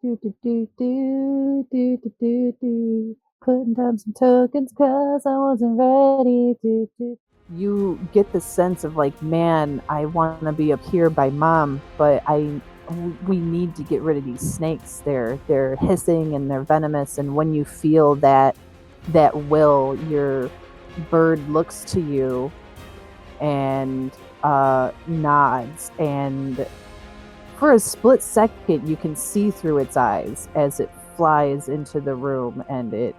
Do do do do do do do do. Putting down some tokens cause I wasn't ready. Do do. You get the sense of like, man, I want to be up here by mom, but we need to get rid of these snakes. They're hissing and they're venomous, and when you feel that will, your bird looks to you and nods, and for a split second you can see through its eyes as it flies into the room, and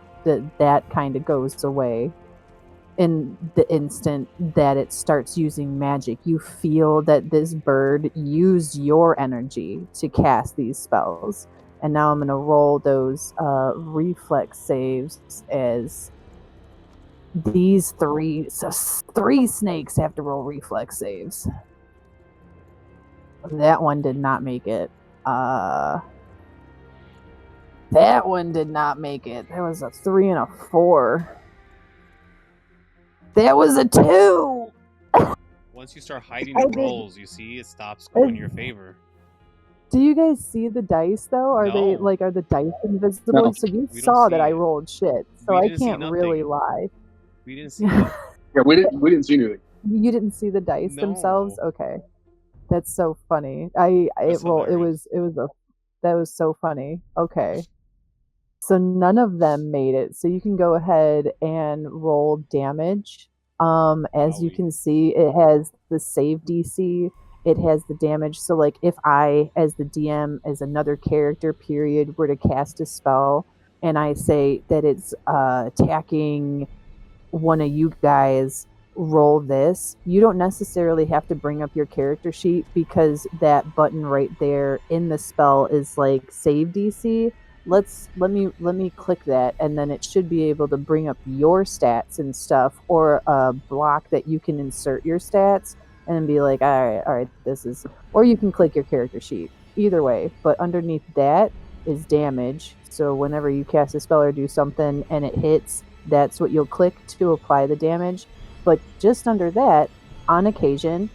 that kind of goes away in the instant that it starts using magic. You feel that this bird used your energy to cast these spells. And now I'm going to roll those reflex saves, as these three snakes have to roll reflex saves. That one did not make it. That one did not make it. That was a 3 and a 4. That was a 2. Once you start hiding the rolls, you see it stops going in your favor. Do you guys see the dice though? Are they like, are the dice invisible? No. So you saw that I rolled shit. So I can't really lie. We didn't see. Yeah, we didn't see anything. You didn't see the dice themselves? Okay. That's so funny. That was so funny. Okay. So none of them made it. So you can go ahead and roll damage. As you can see, it has the save DC. It has the damage. So like if I, as the DM, as another character period, were to cast a spell and I say that it's attacking one of you guys, roll this, you don't necessarily have to bring up your character sheet, because that button right there in the spell is like save DC. Let me click that, and then it should be able to bring up your stats and stuff, or a block that you can insert your stats and be like, all right, this is, or you can click your character sheet, either way. But underneath that is damage. So whenever you cast a spell or do something and it hits, that's what you'll click to apply the damage. But just under that, on occasion,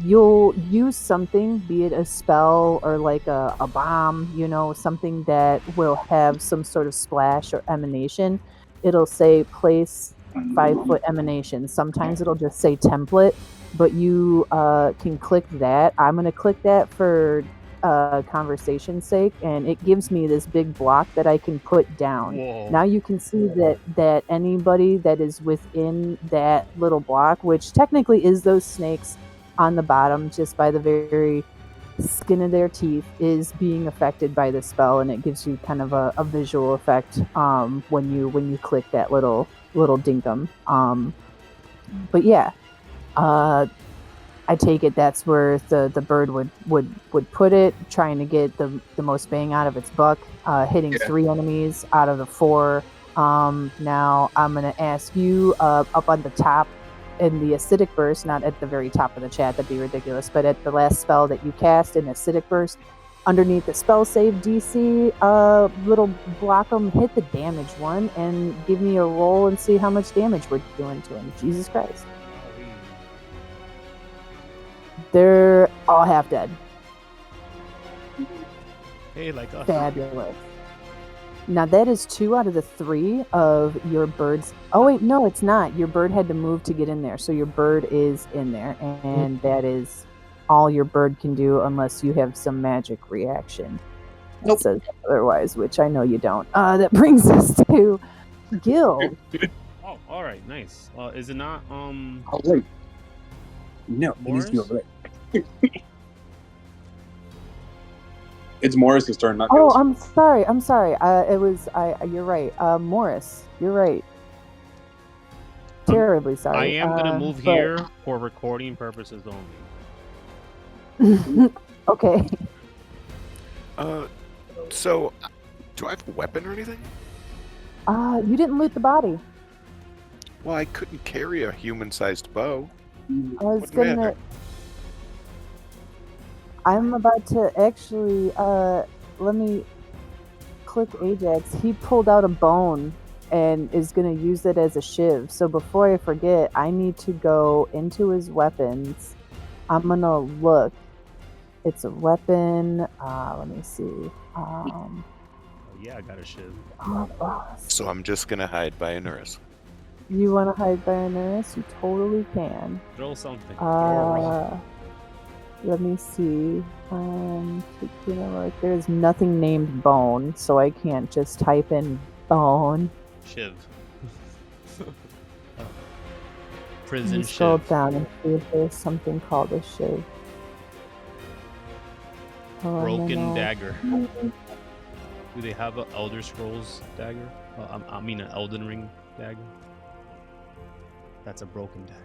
you'll use something, be it a spell or like a bomb, something that will have some sort of splash or emanation. It'll say place 5-foot emanation. Sometimes it'll just say template, but you can click that. I'm going to click that for conversation's sake, and it gives me this big block that I can put down. Whoa. Now you can see that anybody that is within that little block, which technically is those snakes on the bottom, just by the very skin of their teeth, is being affected by the spell, and it gives you kind of a visual effect when you click that little dinkum. But yeah, I take it that's where the bird would put it, trying to get the most bang out of its buck, hitting 3 enemies out of the 4. Now I'm going to ask you up on the top in the acidic burst, not at the very top of the chat, that'd be ridiculous, but at the last spell that you cast in acidic burst, underneath the spell save DC, little block them, hit the damage one, and give me a roll and see how much damage we're doing to him. Jesus Christ. They're all half dead. Hey, like us. Fabulous. Now that is 2 out of the 3 of your bird's... Oh wait, no, it's not. Your bird had to move to get in there, so your bird is in there, and that is all your bird can do unless you have some magic reaction. Nope. It says otherwise, which I know you don't. That brings us to Gil. Oh, all right, nice. Is it not Oh wait. No, it needs to be over there. It's Morris's turn, not Gil's. Oh, I'm sorry. You're right. Morris, you're right. Terribly sorry. I am going to move here for recording purposes only. Okay. So, do I have a weapon or anything? You didn't loot the body. Well, I couldn't carry a human-sized bow. I'm about to actually, let me click Ajax. He pulled out a bone and is going to use it as a shiv. So before I forget, I need to go into his weapons. I'm going to look It's a weapon. Let me see. Oh, yeah, I got a shiv. So I'm just gonna hide by Onuris. You want to hide by Onuris? You totally can. Throw something. Throw a rock. Let me see. There's nothing named bone, so I can't just type in bone. Shiv. Prison shiv. Scroll down and see if there's something called a shiv. Broken dagger. Do they have an Elder Scrolls dagger? I mean an Elden Ring dagger. That's a broken dagger.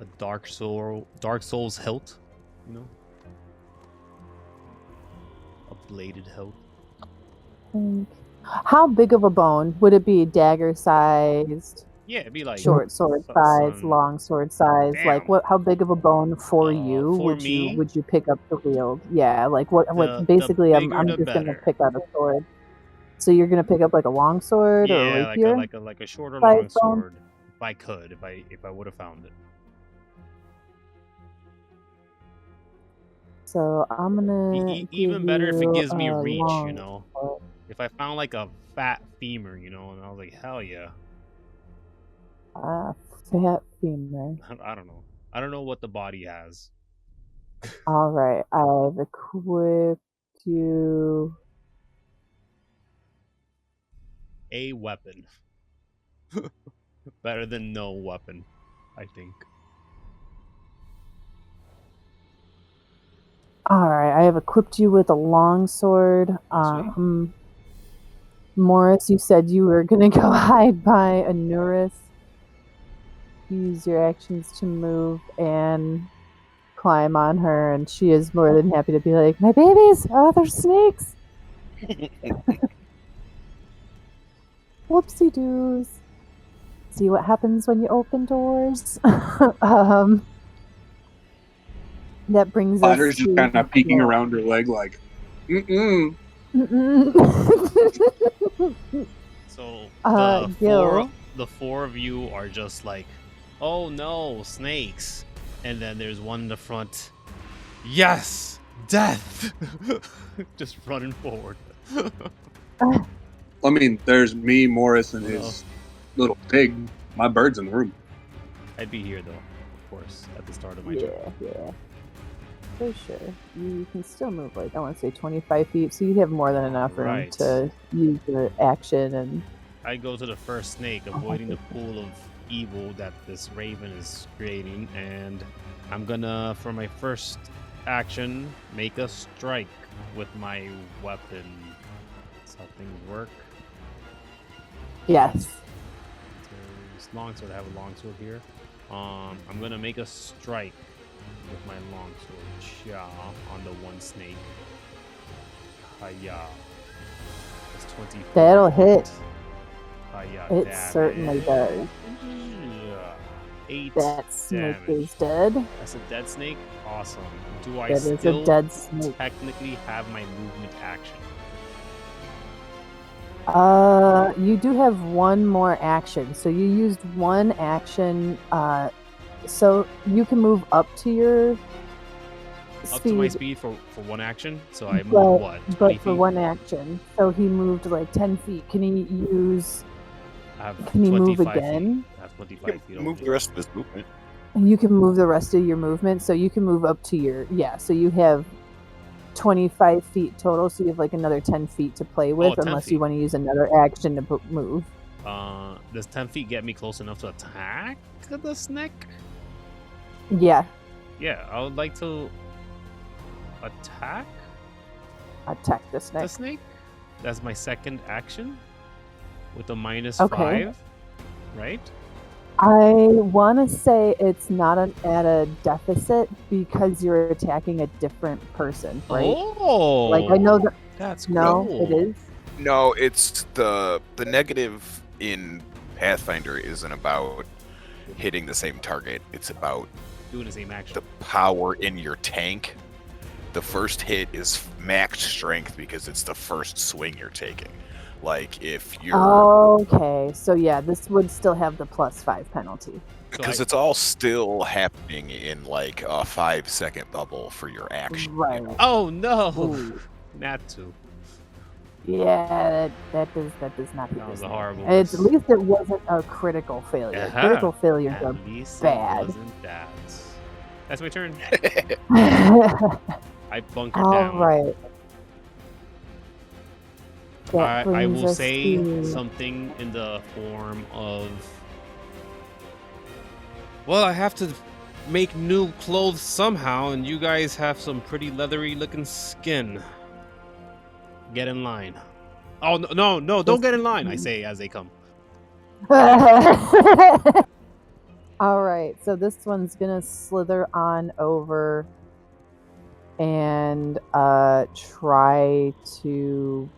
A Dark Souls hilt, you know? A bladed hilt. How big of a bone? Would it be dagger sized? Yeah, it'd be like short sword size, long sword size. Damn. Like what? How big of a bone for you for would me? you pick up to wield? Yeah, like what? Basically, I'm just gonna pick out a sword. So you're gonna pick up like a long sword or a rapier? like a shorter long sword. If I could, if I would have found it. So I'm gonna even better if it gives me reach, long you know. sword. If I found like a fat femur, you know, and I was like, hell yeah. Fat femur. I don't know. I don't know what the body has. All right, I've equipped you a weapon. Better than no weapon, I think. All right, I have equipped you with a longsword. Morris, you said you were gonna go hide by Onuris. Use your actions to move and climb on her, and she is more than happy to be like, my babies! Oh, they're snakes! Whoopsie doos. See what happens when you open doors? That brings Clatter's us just kind of peeking around her leg like, So Gil. the four of you are just like, oh no, snakes. And then there's one in the front. Yes! Death! Just running forward. I mean, there's me, Morris, and his little pig. My bird's in the room. I'd be here though, of course, at the start of my turn. Yeah. For sure. You can still move, like, I want to say 25 feet, so you have more than enough room to use your action. And I go to the first snake, avoiding the pool of evil that this raven is creating, and I'm gonna, for my first action, make a strike with my weapon. Does how things work? Yes. There's longsword. I have a longsword here. I'm gonna make a strike with my longsword, Cha, on the one snake. Hiya. That's 20. That'll hit. Hiya. It certainly does. 8 that snake damage. is dead. That's a dead snake? Awesome. Do I That is still a dead snake. technically have my movement action? You do have one more action. So you used one action. So you can move up to your speed. Up to my speed for one action? So I moved what? 20 But feet? for one action. So he moved like 10 feet. Can he use... Can he move again? I have 25 feet. Move the rest of his movement. You can move the rest of your movement. So you can move up to your... Yeah, so you have 25 feet total. So you have like another 10 feet to play with. Unless you want to use another action to move. Does 10 feet get me close enough to attack the snake? Yeah. Yeah, I would like to attack the snake. The snake? That's my second action with a minus Okay. 5, right? I want to say it's not at a deficit because you're attacking a different person, right? Oh, like I know that. That's no, cool. it is. No, it's the negative in Pathfinder isn't about hitting the same target. It's about doing the same action. The power in your tank. The first hit is max strength because it's the first swing you're taking. Like if you're Okay, so yeah, this would still have the +5 penalty. because it's all still happening in like a 5-second bubble for your action. Right. Oh no! Ooh. Not to. Yeah, that does not hit That was this a thing. horrible At miss. least it wasn't a critical failure. Uh-huh. Critical failures are At least bad. it wasn't that. That's my turn. All I bunkered down. right. I brings will us say to- something in the form of, well, I have to make new clothes somehow, and you guys have some pretty leathery looking skin. Get in line. Oh, no, don't get in line, I say as they come. All right, so this one's gonna slither on over and try to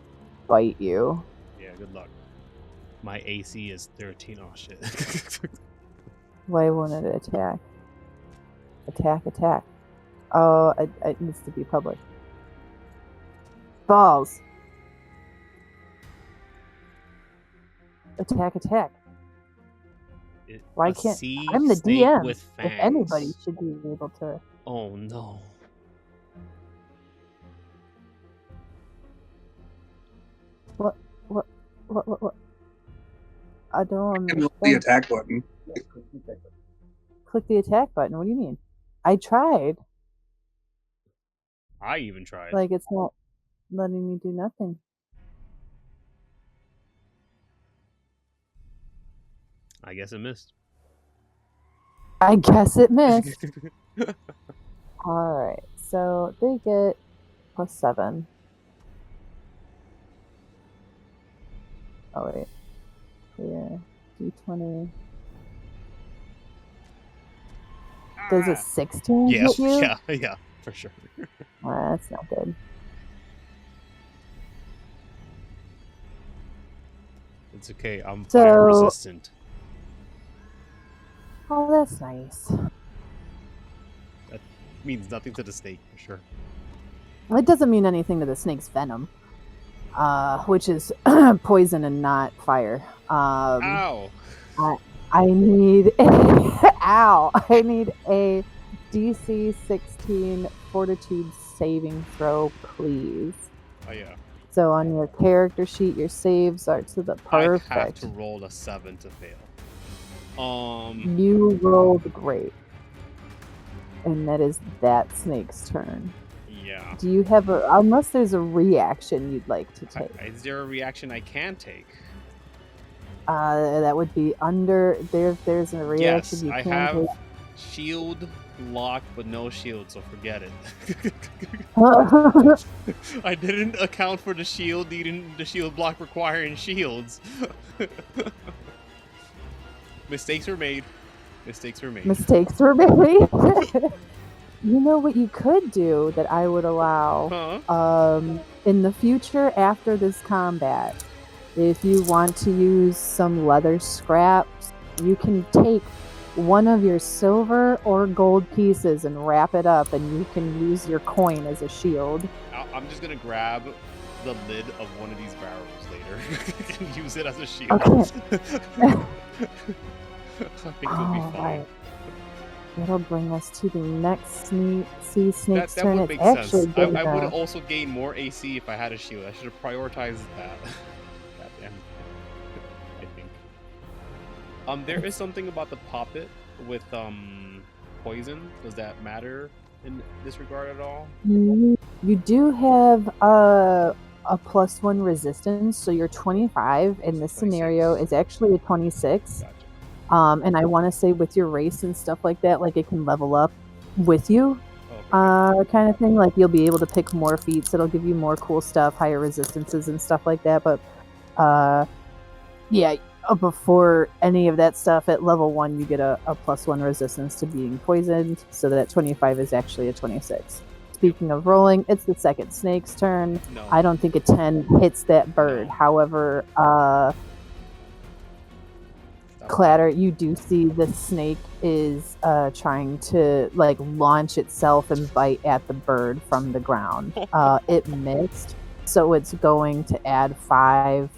bite you. Yeah, good luck. My AC is 13. Oh, shit. Why won't it attack? Attack. Oh, it needs to be public. Balls. Attack. Why A can't sea I'm the snake DM? with If fangs. anybody should be able to. Oh, no. What? I don't Hit the understand. attack button. Click the attack button. What do you mean? I tried. I even tried. Like it's not letting me do nothing. I guess it missed. I guess it missed. Alright, so they get +7. Oh wait. Yeah. D20. Does a 16 Yeah, hit you? yeah, for sure. That's not good. It's okay. I'm So- fire resistant. Oh, that's nice. Means nothing to the snake for sure. It doesn't mean anything to the snake's venom, which is poison and not fire. Ow! I need I need a DC 16 Fortitude saving throw, please. Oh yeah. So on your character sheet, your saves are to the I have perfect. to roll a 7 to fail. You rolled great, and that is that snake's turn. Yeah. Do you have a? Unless there's a reaction you'd like to take. Is there a reaction I can take? That would be under there. If there's a reaction Yes, you I can have take. shield lock, but no shield, so forget it. I didn't account for the shield needing the shield block requiring shields. Mistakes were made. Mistakes were made. Mistakes were made. You know what you could do that I would allow in the future after this combat, if you want to use some leather scraps, you can take one of your silver or gold pieces and wrap it up, and you can use your coin as a shield. I'm just gonna grab the lid of one of these barrels later and use it as a shield. Okay. I think we'll be fine. Right. That'll bring us to the next sea snake's That turn. would make It's sense. actually I would gonna- also gain more AC if I had a shield. I should have prioritized that. Goddamn. I think. There is something about the poppet with poison. Does that matter in this regard at all? You do have a +1 resistance, so your 25 in this 26. scenario is actually a 26. Gotcha. And I want to say with your race and stuff like that, like it can level up with you, Okay. kind of thing. Like you'll be able to pick more feats. It'll give you more cool stuff, higher resistances and stuff like that. But yeah, before any of that stuff, at level 1, you get a +1 resistance to being poisoned. So that 25 is actually a 26. Speaking of rolling, it's the second snake's turn. No. I don't think a 10 hits that bird. No. However, Clatter, you do see the snake is trying to like launch itself and bite at the bird from the ground. It missed, so it's going to add 5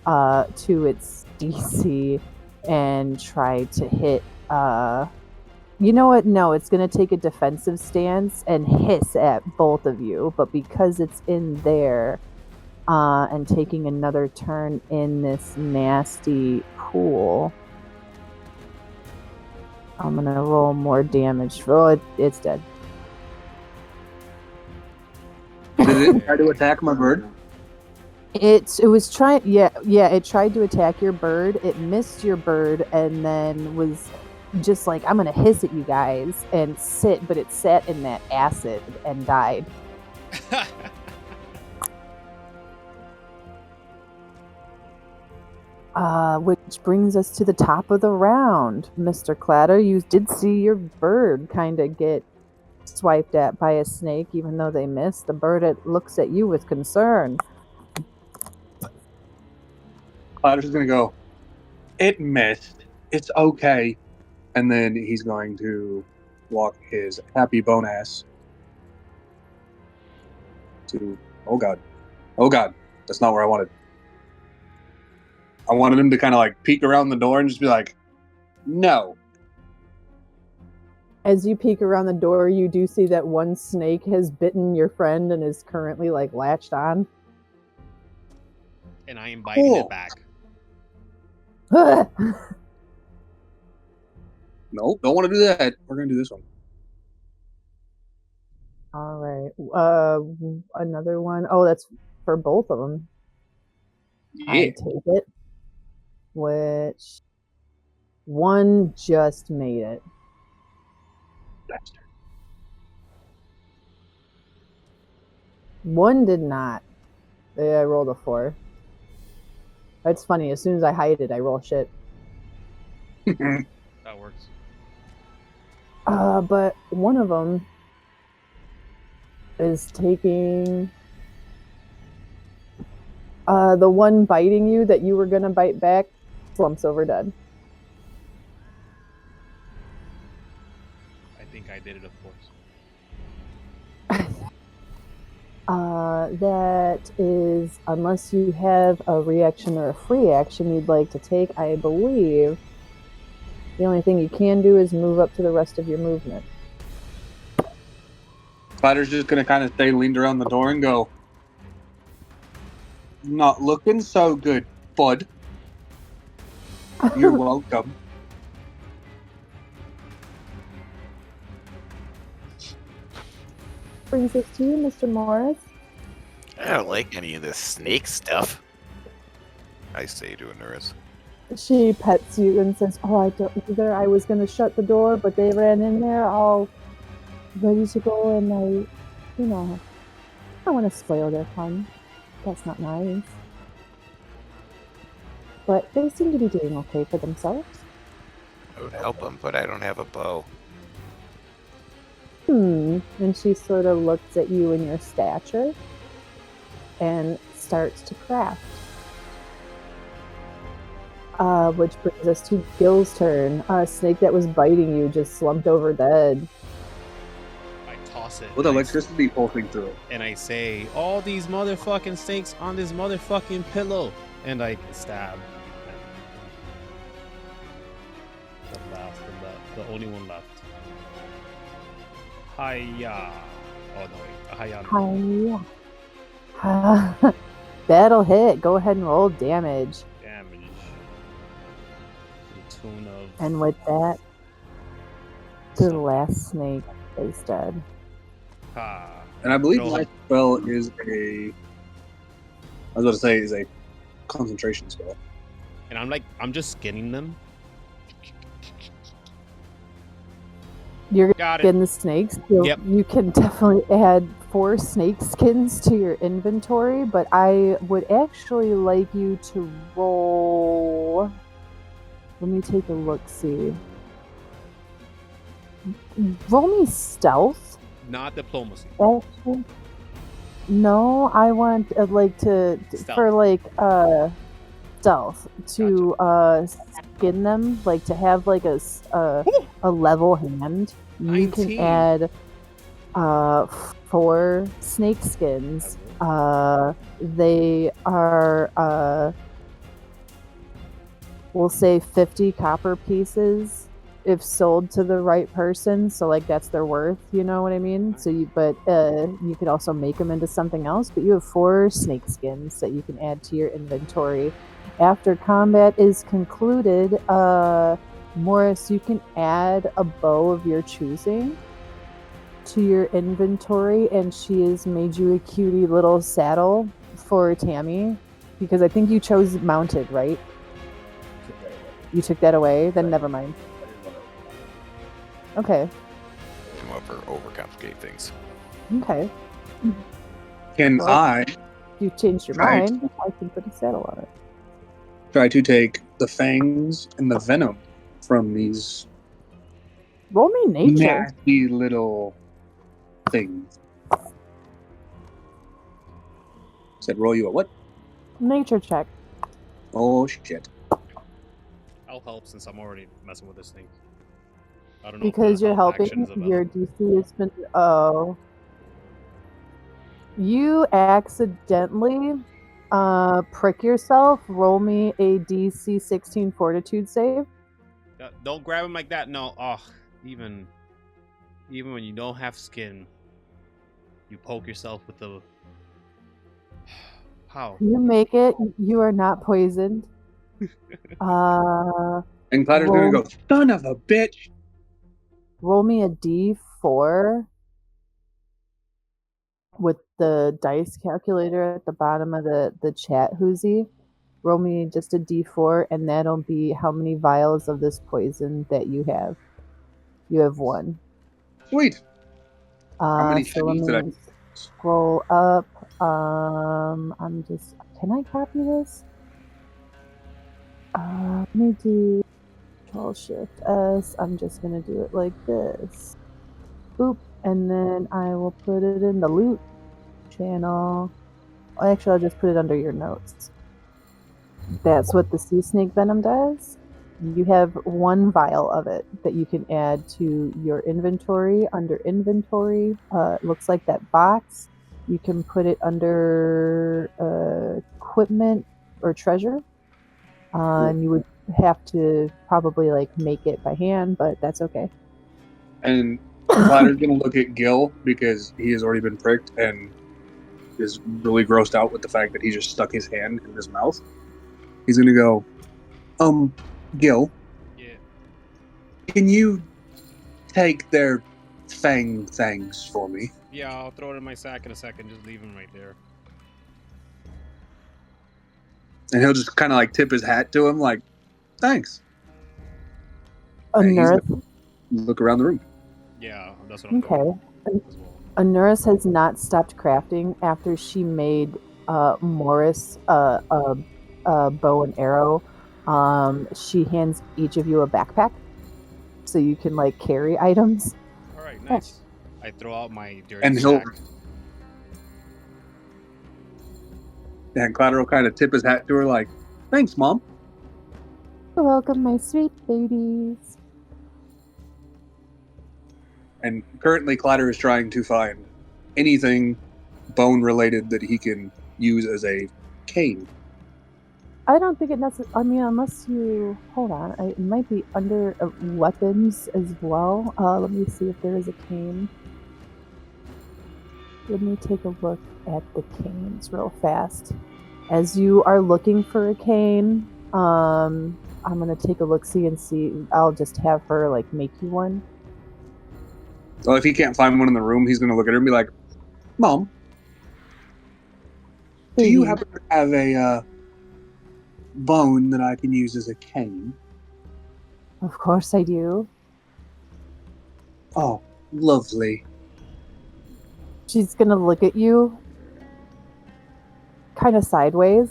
to its DC and try to hit. You know what? No, it's going to take a defensive stance and hiss at both of you. But because it's in there and taking another turn in this nasty pool, I'm going to roll more damage. Oh, it's dead. Did it try to attack my bird? It was trying. Yeah. It tried to attack your bird. It missed your bird, and then was just like, I'm gonna hiss at you guys and sit. But it sat in that acid and died. Which brings us to the top of the round, Mr. Clatter. You did see your bird kind of get swiped at by a snake, even though they missed. The bird looks at you with concern. Clatter's gonna go, it missed. It's okay. And then he's going to walk his happy bone ass to... Oh, God. That's not where I wanted. I wanted him to kind of like peek around the door and just be like, no. As you peek around the door, you do see that one snake has bitten your friend and is currently like latched on. And I am biting it back. Nope, don't want to do that. We're going to do this one. All right. Another one. Oh, that's for both of them. Yeah. I take it. Which one just made it? Bastard. One did not. I rolled a 4. That's funny. As soon as I hide it, I roll shit. That works. But one of them is taking... the one biting you that you were going to bite back slumps over dead. I think I did it, of course. That is, unless you have a reaction or a free action you'd like to take, I believe the only thing you can do is move up to the rest of your movement. Clatter's just going to kind of stay leaned around the door and go, not looking so good, bud. You're welcome. Brings us to you, Mr. Morris. I don't like any of this snake stuff, I say to Onuris. She pets you and says, oh, I don't either. I was going to shut the door, but they ran in there all ready to go, and I don't want to spoil their fun. That's not nice. But they seem to be doing okay for themselves. I would help them, but I don't have a bow. And she sort of looks at you and your stature and starts to craft. Which brings us to Gil's turn. A snake that was biting you just slumped over dead. I toss it. With electricity pulsing through it. And I say, all these motherfucking snakes on this motherfucking pillow. And I stab. The only one left. Hiya. Oh, no, wait. Hiya. Hiya. That'll hit. Go ahead and roll damage. Damage. To the tune of... And with that, the last snake is dead. And I believe my spell is a concentration spell. And I'm just skinning them. You're getting the snakes. So yep. You can definitely add 4 snake skins to your inventory, but I would actually like you to roll... Let me take a look-see. Roll me stealth. Not diplomacy. Actually, no, I want stealth to skin them, like to have like a level hand. You 19. can add 4 snake skins. They are we'll say 50 copper pieces if sold to the right person. So like that's their worth, you know what I mean? So you could also make them into something else, but you have 4 snake skins that you can add to your inventory. After combat is concluded, Morris, you can add a bow of your choosing to your inventory, and she has made you a cutie little saddle for Tammy, because I think you chose mounted, right? You took that away? Then never mind. Okay. Come over, overcomplicate things. Okay. Can I If you changed your Right. mind, I can put a saddle on it. try to take the fangs and the venom from these Roll me nature. nasty little things? Said roll you a what? Nature check. Oh shit. I'll help since I'm already messing with this thing. I don't know Because if the you're help helping, action is your available. DC has been... Oh. You accidentally prick yourself. Roll me a DC 16 fortitude save. Don't grab him like that. No. Oh, even when you don't have skin, you poke yourself with the... How? You make it. You are not poisoned. And Clatter's gonna go, son of a bitch. Roll me a D4 with the dice calculator at the bottom of the chat, Hoozy. Roll me just a D4, and that'll be how many vials of this poison that you have. You have 1. Sweet. How many So let things did I me scroll up. I'm just... Can I copy this? Let me do Control-Shift-S. I'm just going to do it like this. Boop. And then I will put it in the loot channel. Actually, I'll just put it under your notes. That's what the sea snake venom does. You have 1 vial of it that you can add to your inventory. Under inventory, it looks like that box. You can put it under equipment or treasure. And you would have to probably like make it by hand, but that's okay. And Clatter's gonna look at Gil because he has already been pricked and is really grossed out with the fact that he just stuck his hand in his mouth. He's gonna go, Gil, Yeah. can you take their fang things for me? Yeah, I'll throw it in my sack in a second. Just leave him right there. And he'll just kind of like tip his hat to him, like, thanks. Onuris. Look around the room. Yeah, that's what I'm doing as well. Onuris has not stopped crafting after she made Morris a bow and arrow. She hands each of you a backpack so you can like carry items. All right, nice. I throw out my dirty And he'll... sack. And Clatter will kind of tip his hat to her, like, thanks, Mom. You're welcome, my sweet babies. And currently, Clatter is trying to find anything bone-related that he can use as a cane. I don't think it necessarily... I mean, unless you... Hold on. It might be under weapons as well. Let me see if there is a cane. Let me take a look at the canes real fast. As you are looking for a cane, I'm going to take a look-see and see. I'll just have her, like, make you one. Well, if he can't find one in the room, he's going to look at her and be like, Mom, do you happen to have a bone that I can use as a cane? Of course I do. Oh, lovely. She's going to look at you kind of sideways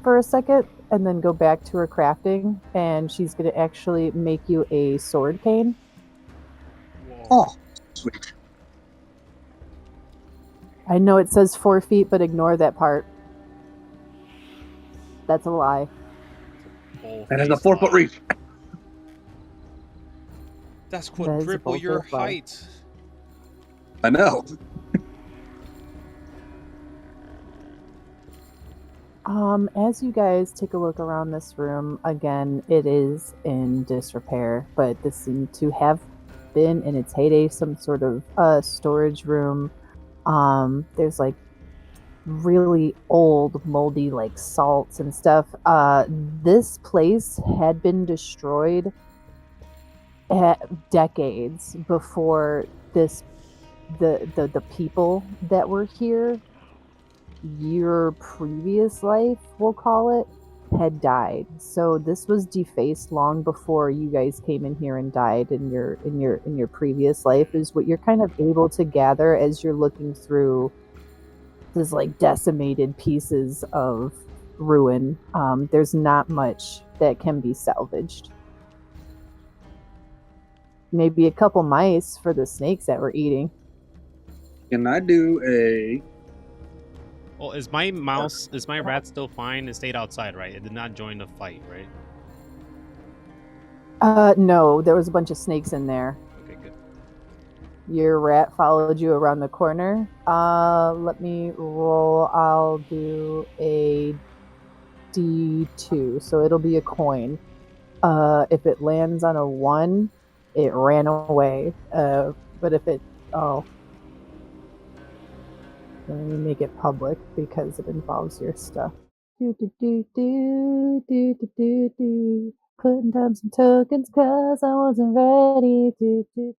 for a second and then go back to her crafting, and she's going to actually make you a sword cane. Whoa. Oh, sweet. I know it says 4 feet, but ignore that part. That's a lie. That has a 4-foot reach. That's quadruple your height. I know. As you guys take a look around this room, again, it is in disrepair, but this seemed to have been in its heyday some sort of storage room. There's like really old, moldy, like salts and stuff. This place had been destroyed decades before the people that were here, your previous life, we'll call it, had died. So this was defaced long before you guys came in here and died in your previous life, is what you're kind of able to gather as you're looking through these like decimated pieces of ruin. There's not much that can be salvaged. Maybe a couple mice for the snakes that we're eating. Can I do a... Oh, is my rat still fine? It stayed outside, right? It did not join the fight, right? No, there was a bunch of snakes in there. Okay, good. Your rat followed you around the corner. Let me roll. I'll do a D2, so it'll be a coin. If it lands on a 1, it ran away. But if it... Oh. Let me make it public because it involves your stuff. Putting down some tokens cause I wasn't ready.